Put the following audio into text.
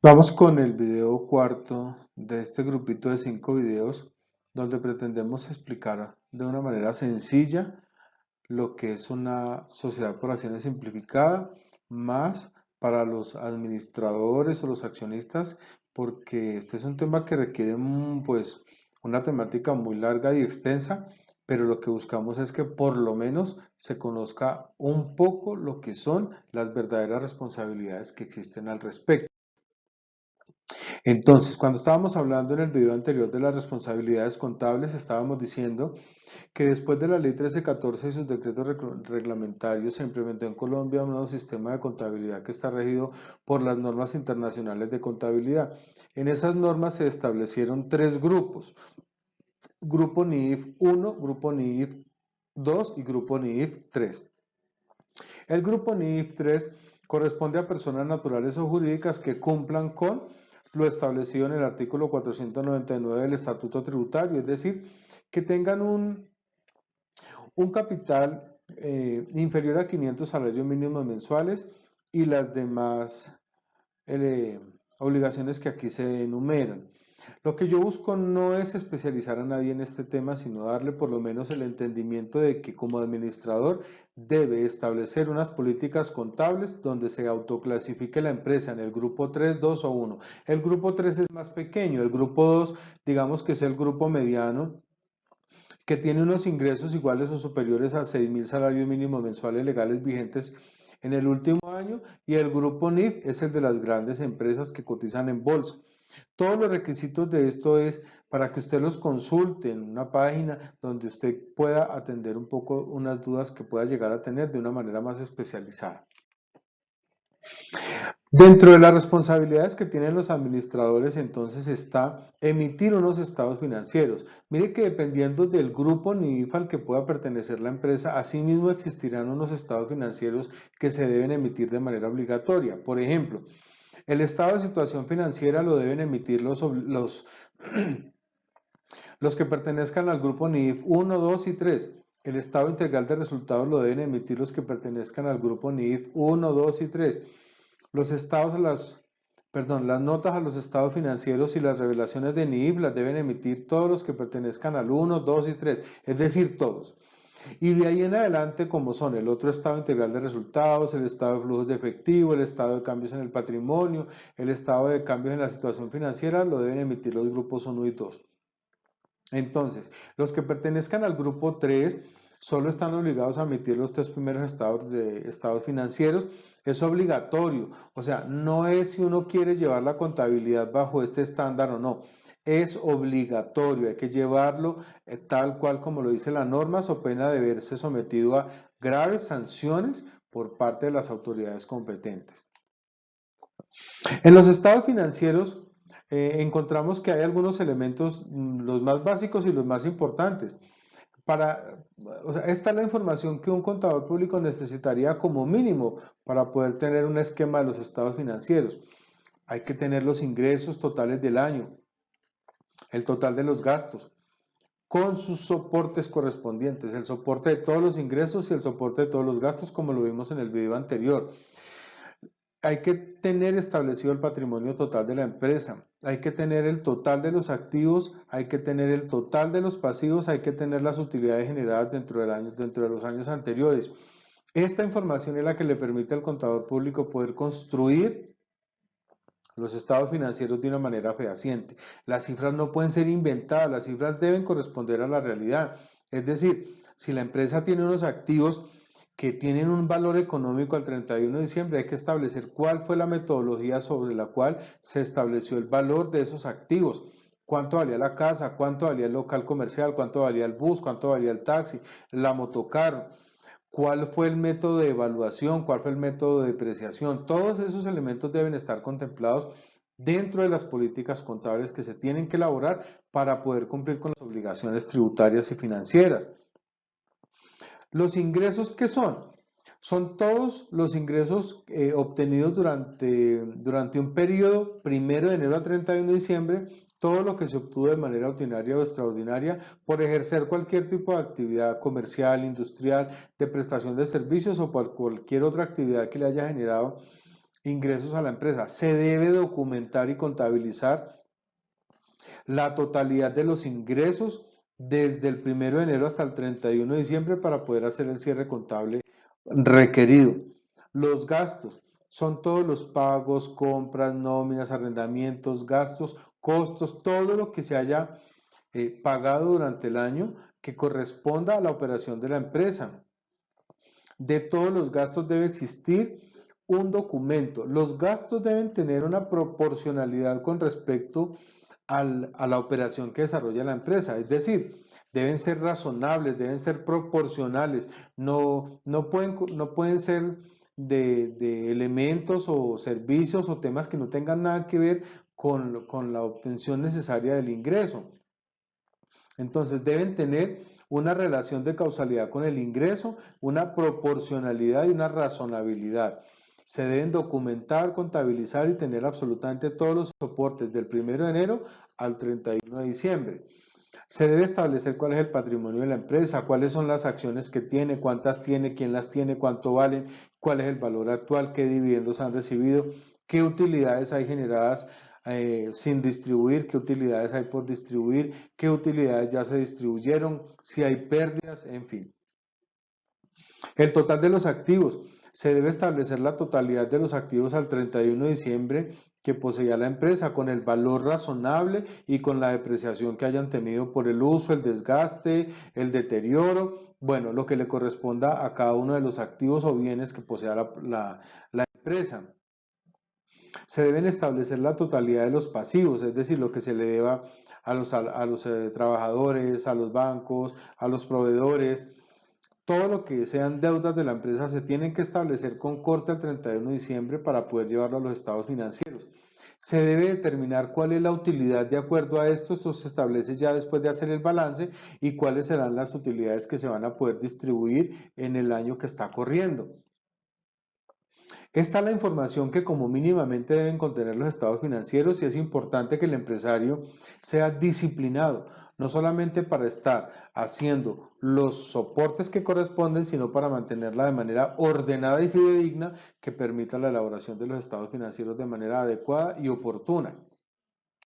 Vamos con el video cuarto de este grupito de 5 videos donde pretendemos explicar de una manera sencilla lo que es una sociedad por acciones simplificada, más para los administradores o los accionistas, porque este es un tema que requiere pues una temática muy larga y extensa, pero lo que buscamos es que por lo menos se conozca un poco lo que son las verdaderas responsabilidades que existen al respecto. Entonces, cuando estábamos hablando en el video anterior de las responsabilidades contables, estábamos diciendo que después de la Ley 1314 y sus decretos reglamentarios se implementó en Colombia un nuevo sistema de contabilidad que está regido por las normas internacionales de contabilidad. En esas normas se establecieron 3 grupos: Grupo NIF 1, Grupo NIF 2 y Grupo NIF 3. El Grupo NIF 3 corresponde a personas naturales o jurídicas que cumplan con lo establecido en el artículo 499 del Estatuto Tributario, es decir, que tengan un capital inferior a 500 salarios mínimos mensuales y las demás eh, obligaciones que aquí se enumeran. Lo que yo busco no es especializar a nadie en este tema, sino darle por lo menos el entendimiento de que como administrador debe establecer unas políticas contables donde se autoclasifique la empresa en el grupo 3, 2 o 1. El grupo 3 es más pequeño, el grupo 2 digamos que es el grupo mediano, que tiene unos ingresos iguales o superiores a 6.000 salarios mínimos mensuales legales vigentes en el último año, y el grupo NIF es el de las grandes empresas que cotizan en bolsa. Todos los requisitos de esto es para que usted los consulte en una página donde usted pueda atender un poco unas dudas que pueda llegar a tener de una manera más especializada. Dentro de las responsabilidades que tienen los administradores, entonces, está emitir unos estados financieros. Mire que dependiendo del grupo NIF al que pueda pertenecer la empresa, asimismo existirán unos estados financieros que se deben emitir de manera obligatoria. Por ejemplo, el estado de situación financiera lo deben emitir los que pertenezcan al grupo NIF 1, 2 y 3. El estado integral de resultados lo deben emitir los que pertenezcan al grupo NIF 1, 2 y 3. Los estados a las notas a los estados financieros y las revelaciones de NIF las deben emitir todos los que pertenezcan al 1, 2 y 3, es decir, todos. Y de ahí en adelante, como son el otro estado integral de resultados, el estado de flujos de efectivo, el estado de cambios en el patrimonio, el estado de cambios en la situación financiera, lo deben emitir los grupos 1 y 2. Entonces, los que pertenezcan al grupo 3 solo están obligados a emitir los 3 primeros estados financieros. Es obligatorio, o sea, no es si uno quiere llevar la contabilidad bajo este estándar o no. Es obligatorio, hay que llevarlo tal cual como lo dice la norma, so pena de verse sometido a graves sanciones por parte de las autoridades competentes. En los estados financieros encontramos que hay algunos elementos, los más básicos y los más importantes. O sea, esta es la información que un contador público necesitaría como mínimo para poder tener un esquema de los estados financieros. Hay que tener los ingresos totales del año, el total de los gastos, con sus soportes correspondientes, el soporte de todos los ingresos y el soporte de todos los gastos, como lo vimos en el video anterior. Hay que tener establecido el patrimonio total de la empresa, hay que tener el total de los activos, hay que tener el total de los pasivos, hay que tener las utilidades generadas dentro de los años anteriores. Esta información es la que le permite al contador público poder construir los estados financieros de una manera fehaciente. Las cifras no pueden ser inventadas, las cifras deben corresponder a la realidad. Es decir, si la empresa tiene unos activos que tienen un valor económico al 31 de diciembre, hay que establecer cuál fue la metodología sobre la cual se estableció el valor de esos activos. ¿Cuánto valía la casa? ¿Cuánto valía el local comercial? ¿Cuánto valía el bus? ¿Cuánto valía el taxi? La motocarro. ¿Cuál fue el método de evaluación? ¿Cuál fue el método de depreciación? Todos esos elementos deben estar contemplados dentro de las políticas contables que se tienen que elaborar para poder cumplir con las obligaciones tributarias y financieras. ¿Los ingresos qué son? Son todos los ingresos obtenidos durante un periodo 1 de enero a 31 de diciembre, todo lo que se obtuvo de manera ordinaria o extraordinaria por ejercer cualquier tipo de actividad comercial, industrial, de prestación de servicios o por cualquier otra actividad que le haya generado ingresos a la empresa. Se debe documentar y contabilizar la totalidad de los ingresos desde el 1 de enero hasta el 31 de diciembre para poder hacer el cierre contable requerido. Los gastos son todos los pagos, compras, nóminas, arrendamientos, gastos, costos, todo lo que se haya pagado durante el año que corresponda a la operación de la empresa. De todos los gastos debe existir un documento. Los gastos deben tener una proporcionalidad con respecto a la operación que desarrolla la empresa, es decir, deben ser razonables, deben ser proporcionales, no pueden ser de elementos o servicios o temas que no tengan nada que ver con la obtención necesaria del ingreso. Entonces deben tener una relación de causalidad con el ingreso, una proporcionalidad y una razonabilidad. Se deben documentar, contabilizar y tener absolutamente todos los soportes del 1 de enero al 31 de diciembre. Se debe establecer cuál es el patrimonio de la empresa, cuáles son las acciones que tiene, cuántas tiene, quién las tiene, cuánto valen, cuál es el valor actual, qué dividendos han recibido, qué utilidades hay generadas sin distribuir, qué utilidades hay por distribuir, qué utilidades ya se distribuyeron, si hay pérdidas, en fin. El total de los activos. Se debe establecer la totalidad de los activos al 31 de diciembre que poseía la empresa con el valor razonable y con la depreciación que hayan tenido por el uso, el desgaste, el deterioro, bueno, lo que le corresponda a cada uno de los activos o bienes que posea la empresa. Se deben establecer la totalidad de los pasivos, es decir, lo que se le deba a los trabajadores, a los bancos, a los proveedores. Todo lo que sean deudas de la empresa se tienen que establecer con corte al 31 de diciembre para poder llevarlo a los estados financieros. Se debe determinar cuál es la utilidad de acuerdo a esto se establece ya después de hacer el balance y cuáles serán las utilidades que se van a poder distribuir en el año que está corriendo. Esta es la información que como mínimamente deben contener los estados financieros y es importante que el empresario sea disciplinado, no solamente para estar haciendo los soportes que corresponden, sino para mantenerla de manera ordenada y fidedigna que permita la elaboración de los estados financieros de manera adecuada y oportuna.